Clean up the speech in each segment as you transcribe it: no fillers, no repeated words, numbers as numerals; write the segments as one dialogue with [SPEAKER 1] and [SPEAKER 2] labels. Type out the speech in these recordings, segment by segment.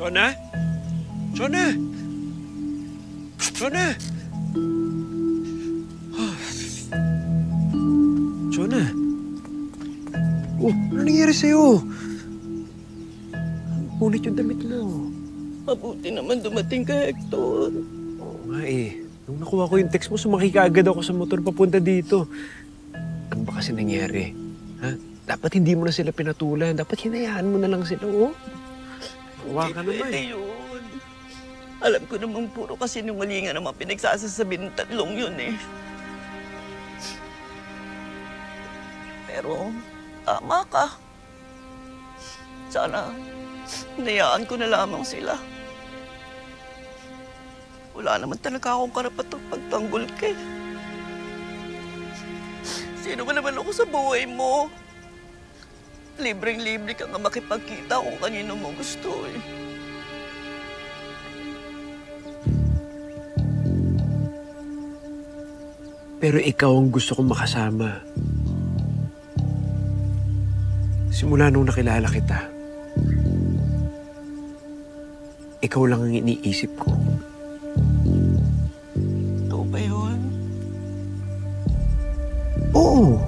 [SPEAKER 1] Chona? Chona? Chona? Chona? Oh, ano nangyari sa'yo? Punit yung damit mo.
[SPEAKER 2] Mabuti naman dumating ka, Hector.
[SPEAKER 1] Oo nga eh. Nung nakuha ko yung text mo, sumakay ka agad ako sa motor papunta dito. Ano ba kasi nangyari? Ha? Dapat hindi mo na sila pinatulan. Dapat hinayaan mo na lang sila, oh. Huwag ka naman.
[SPEAKER 2] Hindi yun. Alam ko naman puro kasi nungalingan naman pinagsasasabi ng tatlong yun eh. Pero tama ka. Sana hinayaan ko na lamang sila. Wala naman talaga akong karapatang pagtanggol ka eh. Sino ba naman ako sa buhay mo? Libreng-libre ka nga makipagkita kung kanino mo gusto eh.
[SPEAKER 1] Pero ikaw ang gusto kong makasama. Simula nung nakilala kita, ikaw lang ang iniisip ko.
[SPEAKER 2] Ito ba yun?
[SPEAKER 1] Oo.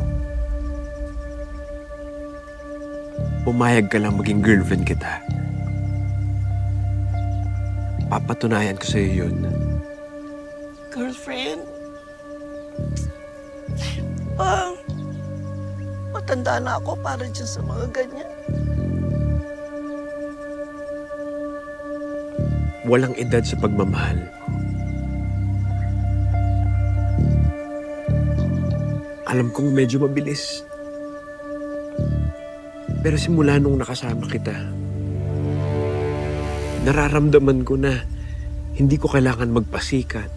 [SPEAKER 1] Pumayag ka lang maging girlfriend kita. Papatunayan ko sa'yo yun.
[SPEAKER 2] Girlfriend? Matanda na ako para dyan sa mga ganyan.
[SPEAKER 1] Walang edad sa pagmamahal. Alam kong medyo mabilis. Pero simula nung nakasama kita, nararamdaman ko na hindi ko kailangan magpasikat.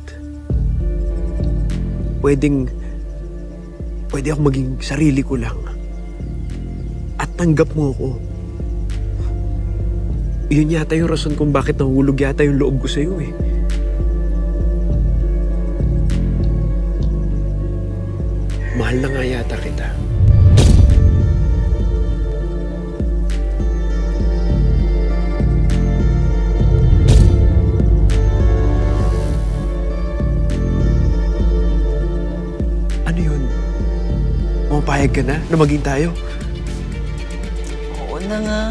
[SPEAKER 1] Pwede akong maging sarili ko lang. At tanggap mo ako. Yun yata yung rason kung bakit nahulog yata yung loob ko sa'yo eh. Mahal na nga yata kita. Ano yun? Pumapayag ka na na maging tayo?
[SPEAKER 2] Oo na nga.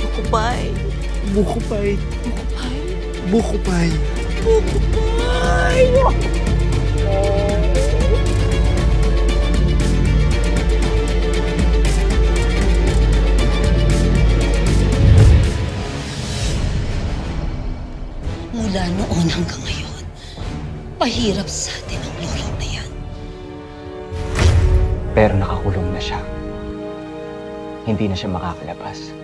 [SPEAKER 2] Bukupay.
[SPEAKER 1] Bukupay.
[SPEAKER 2] Bukupay.
[SPEAKER 1] Bukupay.
[SPEAKER 2] Bukupay.
[SPEAKER 3] Mula noon hanggang ngayon, pahirap sa atin ang lolo na yan.
[SPEAKER 4] Pero nakakulong na siya. Hindi na siya makakalabas.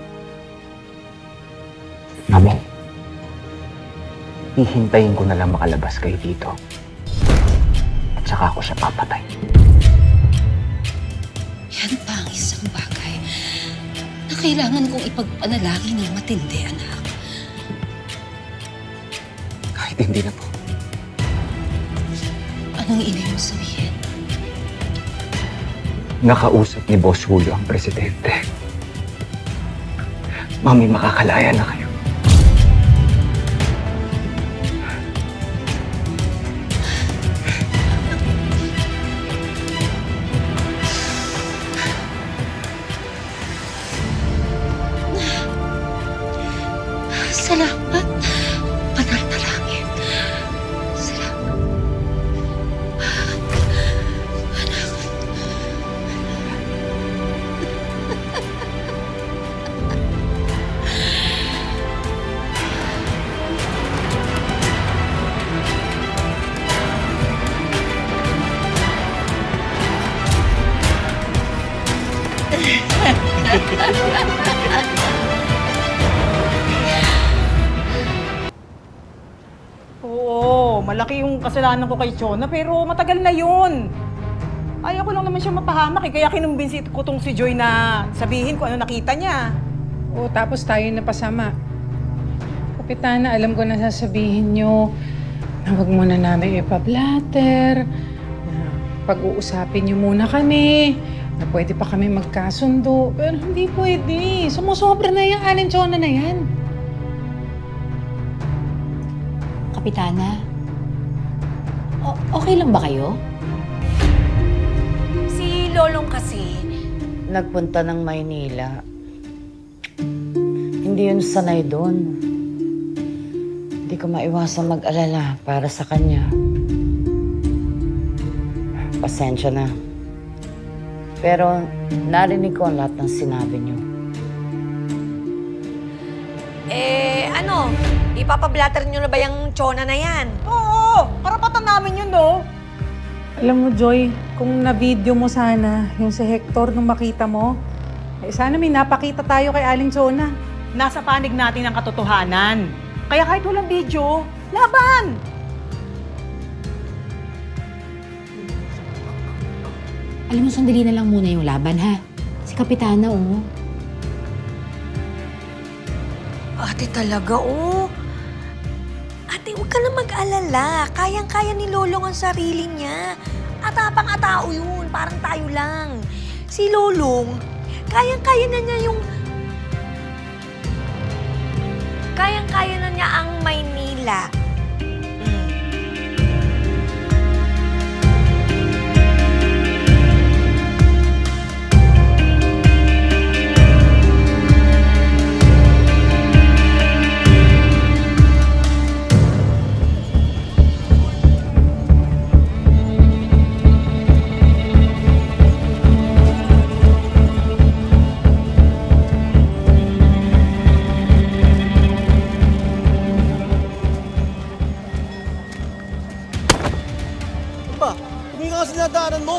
[SPEAKER 4] Mami, hihintayin ko na lang makalabas kayo dito. At saka ako siya papatay.
[SPEAKER 3] Yan pa ang isang bagay na kailangan kong ipagpanalangin ng matindi, anak.
[SPEAKER 4] Kahit hindi na po.
[SPEAKER 3] Anong ibig mo sabihin?
[SPEAKER 4] Nakausap ni Boss Julio ang presidente. Mami, makakalaya na kayo.
[SPEAKER 3] Salamat. Panalangin. Salamat.
[SPEAKER 5] Oo, malaki yung kasalanan ko kay Chona, pero matagal na yun. Ayaw ko lang naman siya mapahamak kaya kinumbinsi ko tong si Joy na sabihin ko ano nakita niya.
[SPEAKER 6] Oo, tapos tayo napasama. Kapitana, alam ko na sasabihin nyo na huwag muna namin ipablatter, na pag-uusapin niyo muna kami na pwede pa kami magkasundo. Pero hindi pwede. Sumusobra na yung Aling Chona na yan.
[SPEAKER 3] Kapitana, okay lang ba kayo?
[SPEAKER 7] Si Lolong kasi,
[SPEAKER 2] Nagpunta ng Maynila. Hindi yun sanay doon. Hindi ko maiwasang mag-alala para sa kanya. Pasensya na. Pero narinig ko ang lahat ng sinabi niyo.
[SPEAKER 7] ipapablatter nyo na ba yung Chona na yan?
[SPEAKER 5] Oo, karapatan namin yun, no?
[SPEAKER 6] Alam mo, Joy, kung na-video mo sana yung si Hector nung makita mo, sana may napakita tayo kay Aling Chona.
[SPEAKER 5] Nasa panig natin ang katotohanan. Kaya kahit walang video, laban!
[SPEAKER 3] Alam mo, sandali na lang muna yung laban, ha? Si Kapitana, oh.
[SPEAKER 7] Ate talaga, oh. Ate, huwag ka na mag-alala. Kayang-kaya ni Lolong ang sarili niya. Atapang-atao yun. Parang tayo lang. Si Lolong, kayang-kaya na niya yung... Kayang-kaya na niya ang Maynila.
[SPEAKER 8] Tumingin ka sa dinadaanan mo.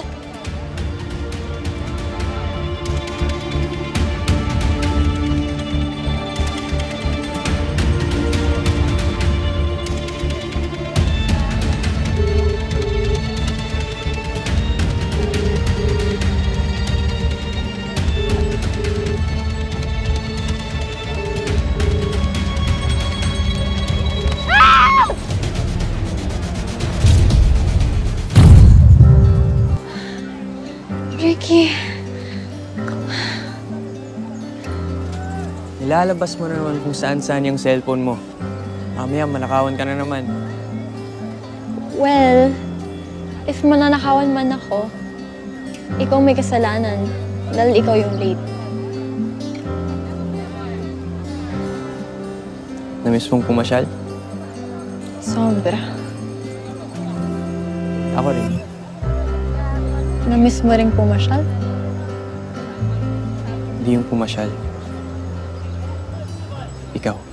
[SPEAKER 7] Ricky.
[SPEAKER 9] Nilalabas mo na naman kung saan-saan yung cellphone mo. Mamaya, manakawan ka na naman.
[SPEAKER 10] Well, if mananakawan man ako, ikaw may kasalanan dahil ikaw yung late.
[SPEAKER 9] Namiss mong pumasyal?
[SPEAKER 10] Sobra.
[SPEAKER 9] Ako rin.
[SPEAKER 10] Namiss mo rin pumasyal?
[SPEAKER 9] Hindi yung pumasyal. Ikaw.